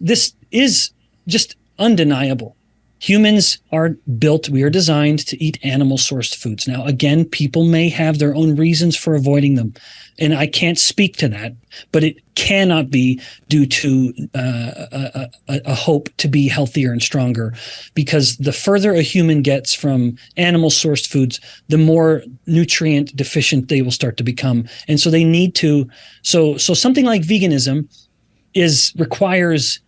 this is just undeniable. Humans are built, we are designed to eat animal sourced foods. Now, again, people may have their own reasons for avoiding them, and I can't speak to that, but it cannot be due to a hope to be healthier and stronger, because the further a human gets from animal sourced foods, the more nutrient deficient they will start to become. And so they need to, so something like veganism requires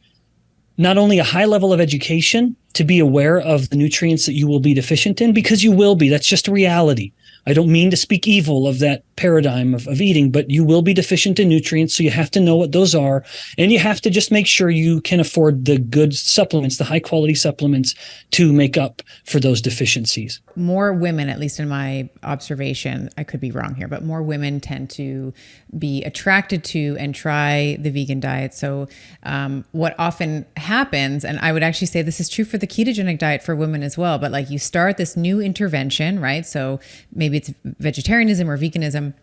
not only a high level of education to be aware of the nutrients that you will be deficient in, because you will be. That's just a reality. I don't mean to speak evil of that paradigm of eating, but you will be deficient in nutrients. So you have to know what those are. And you have to just make sure you can afford the good supplements, the high quality supplements, to make up for those deficiencies. More women, at least in my observation, I could be wrong here, but more women tend to be attracted to and try the vegan diet. So what often happens, and I would actually say this is true for the ketogenic diet for women as well, but like you start this new intervention, right? So maybe it's vegetarianism or veganism.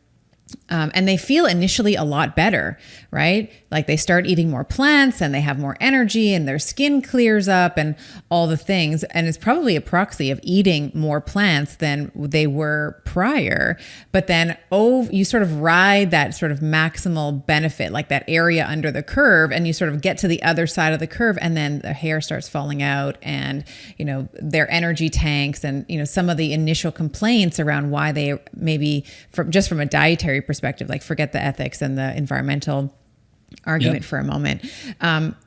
And they feel initially a lot better, right? Like they start eating more plants and they have more energy and their skin clears up and all the things. And it's probably a proxy of eating more plants than they were prior. But then, you sort of ride that sort of maximal benefit, like that area under the curve, and you sort of get to the other side of the curve, and then the hair starts falling out and, their energy tanks, and, some of the initial complaints around why they maybe from a dietary perspective, like forget the ethics and the environmental argument for a moment,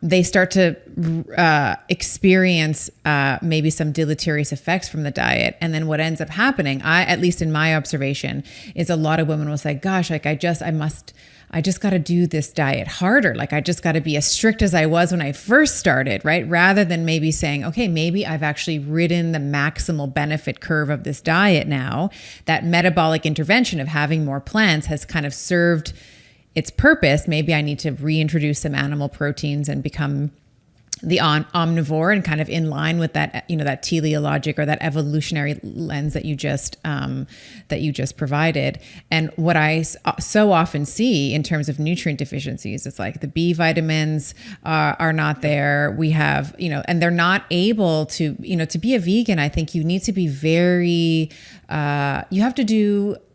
they start to experience maybe some deleterious effects from the diet. And then what ends up happening, at least in my observation, is a lot of women will say, gosh, like I just got to do this diet harder. Like I just got to be as strict as I was when I first started, right? Rather than maybe saying, okay, maybe I've actually ridden the maximal benefit curve of this diet now. That metabolic intervention of having more plants has kind of served its purpose. Maybe I need to reintroduce some animal proteins and become the omnivore, and kind of in line with that, that teleologic or that evolutionary lens that you just provided. And what I so often see in terms of nutrient deficiencies, it's like the B vitamins are not there. We have, and they're not able to, to be a vegan. I think you need to be very,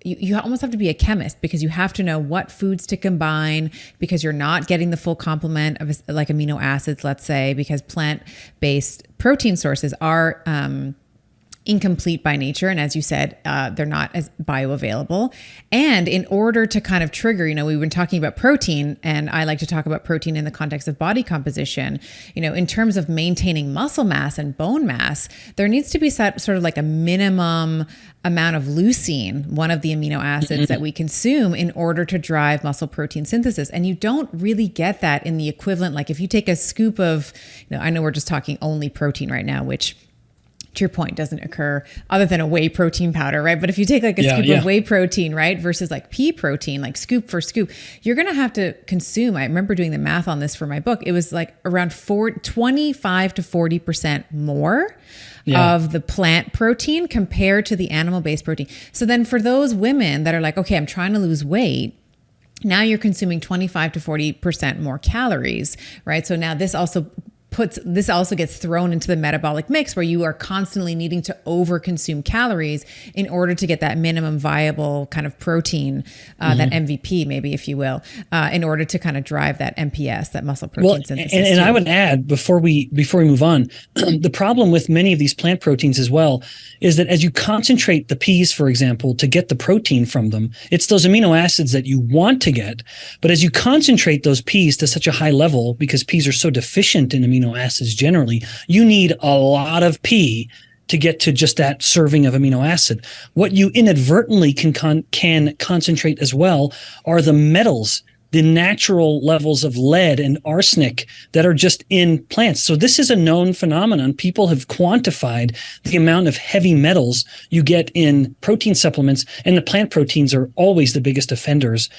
you almost have to be a chemist, because you have to know what foods to combine, because you're not getting the full complement of like amino acids, let's say, because plant-based protein sources are incomplete by nature. And as you said, they're not as bioavailable. And in order to kind of trigger, we've been talking about protein, and I like to talk about protein in the context of body composition, in terms of maintaining muscle mass and bone mass, there needs to be sort of like a minimum amount of leucine, one of the amino acids that we consume, in order to drive muscle protein synthesis. And you don't really get that in the equivalent. Like if you take a scoop of, I know we're just talking only protein right now, which, to your point, doesn't occur other than a whey protein powder, right? But if you take like a scoop of whey protein, right, versus like pea protein, like scoop for scoop, you're going to have to consume, I remember doing the math on this for my book, it was like around 25 to 40% more of the plant protein compared to the animal-based protein. So then for those women that are like, okay, I'm trying to lose weight, now you're consuming 25 to 40% more calories, right? So now this also gets thrown into the metabolic mix, where you are constantly needing to overconsume calories in order to get that minimum viable kind of protein, that MVP, maybe, if you will, in order to kind of drive that MPS, that muscle protein synthesis. And I would add, before we move on, the problem with many of these plant proteins as well is that as you concentrate the peas, for example, to get the protein from them, it's those amino acids that you want to get. But as you concentrate those peas to such a high level, because peas are so deficient in amino acids generally, you need a lot of pea to get to just that serving of amino acid. What you inadvertently can concentrate as well are the metals, the natural levels of lead and arsenic that are just in plants. So this is a known phenomenon. People have quantified the amount of heavy metals you get in protein supplements, and the plant proteins are always the biggest offenders.